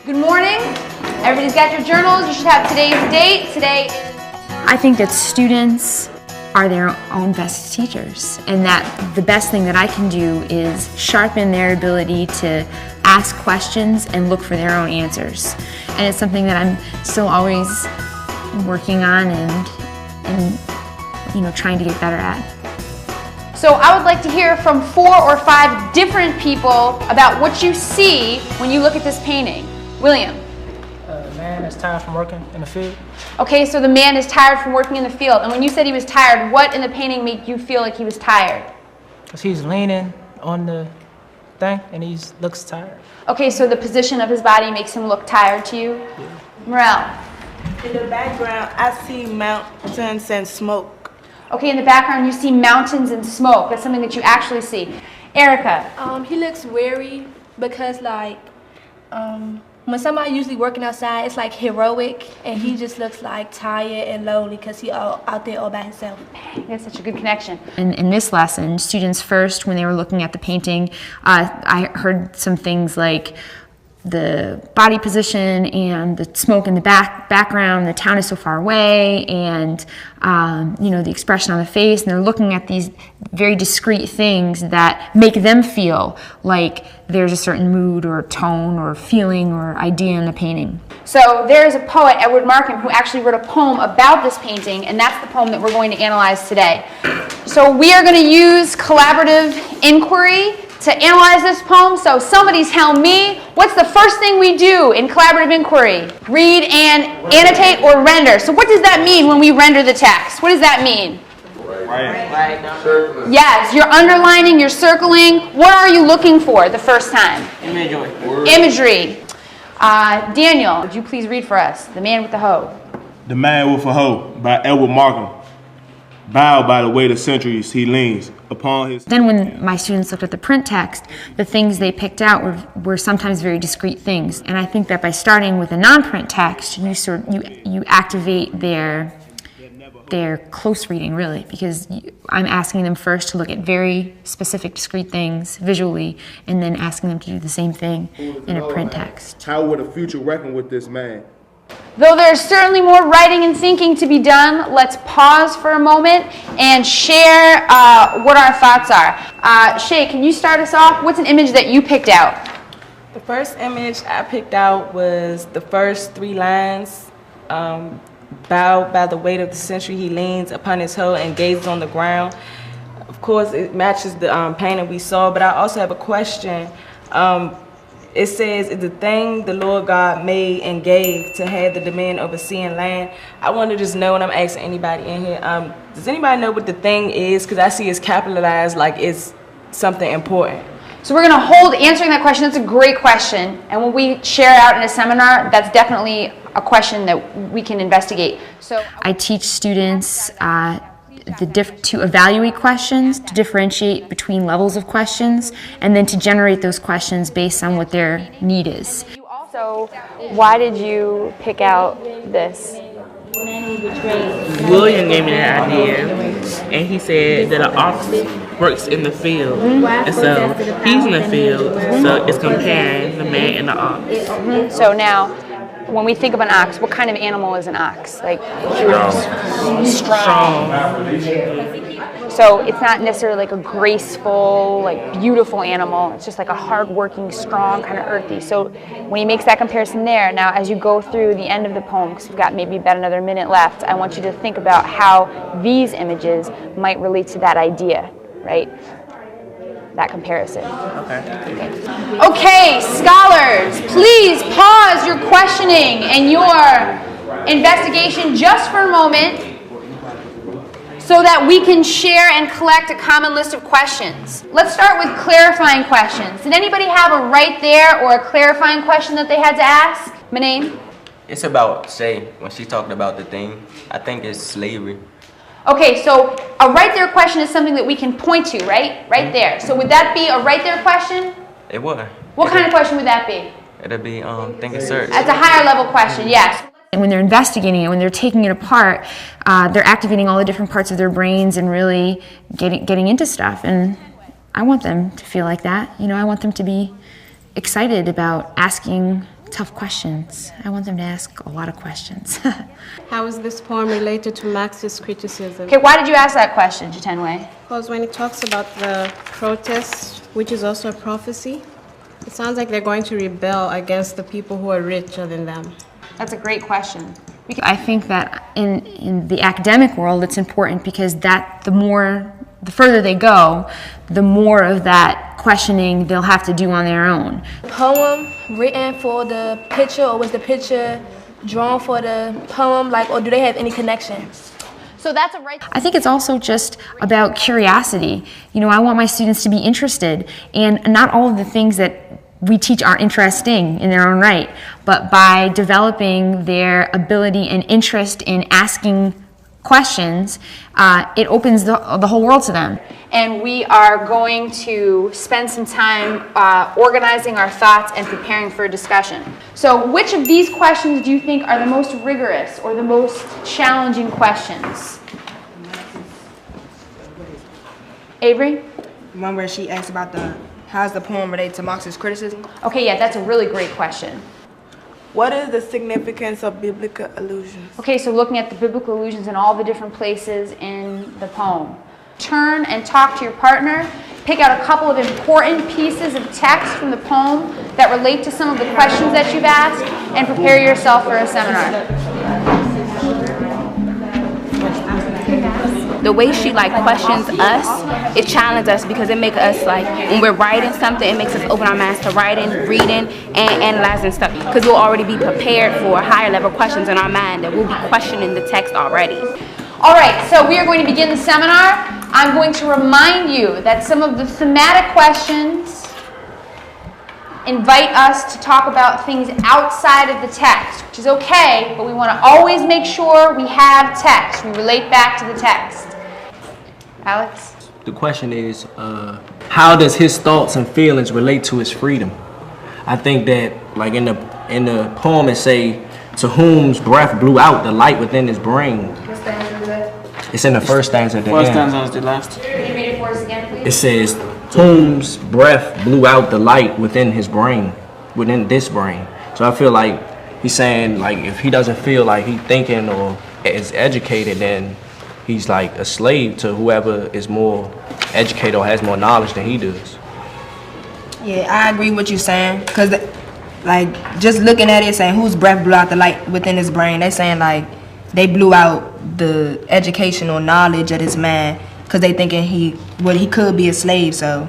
Good morning. Everybody's got your journals. You should have today's date. Today is... I think that students are their own best teachers, and that the best thing that I can do is sharpen their ability to ask questions and look for their own answers. And it's something that I'm still always working on and trying to get better at. So I would like to hear from 4 or 5 different people about what you see when you look at this painting. William. The man is tired from working in the field. Okay, so the man is tired from working in the field. And when you said he was tired, what in the painting made you feel like he was tired? Because he's leaning on the thing and he looks tired. Okay, so the position of his body makes him look tired to you? Yeah. Morel. In the background, I see mountains and smoke. Okay, in the background you see mountains and smoke. That's something that you actually see. Erica. He looks weary because when somebody usually working outside, it's like heroic, and he just looks like tired and lonely because he out there all by himself. That's such a good connection. In this lesson, students first, when they were looking at the painting, I heard some things like the body position and the smoke in the background, the town is so far away, and the expression on the face, and they're looking at these very discrete things that make them feel like there's a certain mood or tone or feeling or idea in the painting. So there's a poet, Edward Markham, who actually wrote a poem about this painting, and that's the poem that we're going to analyze today. So we are going to use collaborative inquiry to analyze this poem. So somebody tell me, what's the first thing we do in collaborative inquiry? Read and annotate or render. So what does that mean when we render the text? What does that mean? Right. Yes, you're underlining, you're circling. What are you looking for the first time? Imagery. Daniel, would you please read for us, The Man with the Hoe? The Man with a Hoe by Edward Markham. Bowed by the weight of centuries, he leans upon his... Then when my students looked at the print text, the things they picked out were sometimes very discrete things. And I think that by starting with a non-print text, you activate their close reading, really, because I'm asking them first to look at very specific discrete things visually, and then asking them to do the same thing in a print text. How would the future reckon with this man? Though there's certainly more writing and thinking to be done, let's pause for a moment and share what our thoughts are. Shay, can you start us off? What's an image that you picked out? The first image I picked out was the first 3 lines. Bowed by the weight of the century, he leans upon his hoe and gazes on the ground. Of course, it matches the painting we saw, but I also have a question. It says, "It's the thing the Lord God made and gave to have the dominion over sea and land." I want to just know, and I'm asking anybody in here, does anybody know what the thing is? Because I see it's capitalized like it's something important. So we're going to hold answering that question. That's a great question. And when we share it out in a seminar, that's definitely a question that we can investigate. So I teach students to evaluate questions, to differentiate between levels of questions, and then to generate those questions based on what their need is. So why did you pick out this? William gave me that idea, and he said that an ox works in the field, and so he's in the field, so it's comparing the man and the ox. So now, when we think of an ox, what kind of animal is an ox? Like strong. So it's not necessarily like a graceful, like beautiful animal. It's just like a hard-working, strong, kind of earthy. So when he makes that comparison there, now as you go through the end of the poem, because we've got maybe about another minute left, I want you to think about how these images might relate to that idea, right? That comparison. Okay, scholars, please pause your questioning and your investigation just for a moment so that we can share and collect a common list of questions. Let's start with clarifying questions. Did anybody have a right there or a clarifying question that they had to ask? Manane? It's about Shay, when she talked about the thing. I think it's slavery. Okay, so a right there question is something that we can point to, right? Right there. So would that be a right there question? It would. What kind of question would that be? It'd be think and search. That's a higher level question, yes. And when they're investigating it, when they're taking it apart, they're activating all the different parts of their brains and really getting into stuff. And I want them to feel like that. You know, I want them to be excited about asking tough questions. I want them to ask a lot of questions. How is this poem related to Marxist criticism? Okay, why did you ask that question, Jitenwe? Because when it talks about the protest, which is also a prophecy, it sounds like they're going to rebel against the people who are richer than them. That's a great question. I think that in the academic world, it's important because the further they go, the more of that questioning they'll have to do on their own. Poem written for the picture, or was the picture drawn for the poem, like, or do they have any connections? So that's a right. I think it's also just about curiosity. You know, I want my students to be interested, and not all of the things that we teach are interesting in their own right, but by developing their ability and interest in asking questions, it opens the whole world to them. And we are going to spend some time organizing our thoughts and preparing for a discussion. So which of these questions do you think are the most rigorous or the most challenging questions? Avery? One where she asked about how's the poem related to Marxist criticism? Okay, yeah, that's a really great question. What is the significance of biblical allusions? Okay, so looking at the biblical allusions in all the different places in the poem. Turn and talk to your partner. Pick out a couple of important pieces of text from the poem that relate to some of the questions that you've asked, and prepare yourself for a seminar. The way she questions us, it challenges us because it makes us when we're writing something, it makes us open our minds to writing, reading, and analyzing stuff, because we'll already be prepared for higher level questions in our mind that we'll be questioning the text already. All right, so we are going to begin the seminar. I'm going to remind you that some of the thematic questions invite us to talk about things outside of the text, which is okay, but we want to always make sure we have text. We relate back to the text. Alex? The question is, how does his thoughts and feelings relate to his freedom? I think that, in the poem, it say, to whom's breath blew out the light within his brain. What's the answer to that? It's in the first stanza at the First end. stanza is the last. Can you read it for us again, please? It says, whom's breath blew out the light within his brain, within this brain. So I feel like he's saying, if he doesn't feel like he's thinking or is educated, then he's a slave to whoever is more educated or has more knowledge than he does. Yeah, I agree with what you're saying. Because, just looking at it, saying whose breath blew out the light within his brain, they're saying, they blew out the educational knowledge of this man because they thinking he could be a slave. So,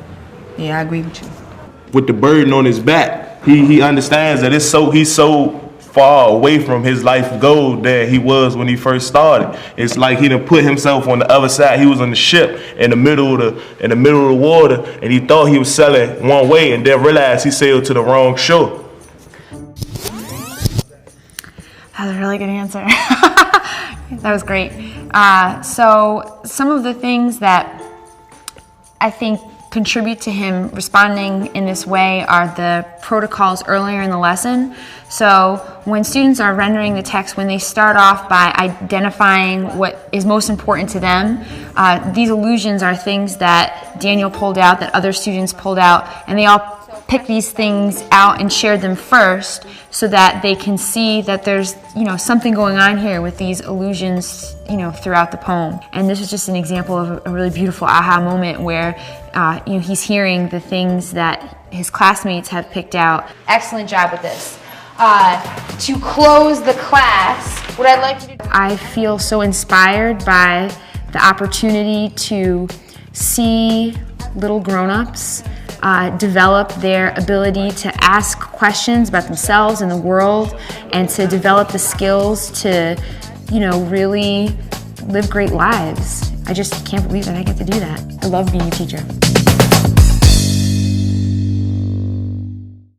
yeah, I agree with you. With the burden on his back, he understands that he's so far away from his life goal that he was when he first started. It's like he done put himself on the other side. He was on the ship in the middle of the water, and he thought he was sailing one way, and then realized he sailed to the wrong shore. That was a really good answer. That was great. So some of the things that I think contribute to him responding in this way are the protocols earlier in the lesson. So when students are rendering the text, when they start off by identifying what is most important to them, these allusions are things that Daniel pulled out, that other students pulled out, and they all pick these things out and share them first so that they can see that there's something going on here with these allusions throughout the poem. And this is just an example of a really beautiful aha moment where he's hearing the things that his classmates have picked out. Excellent job with this. To close the class, what I'd like to do... I feel so inspired by the opportunity to see little grown-ups develop their ability to ask questions about themselves and the world, and to develop the skills to, really live great lives. I just can't believe that I get to do that. I love being a teacher.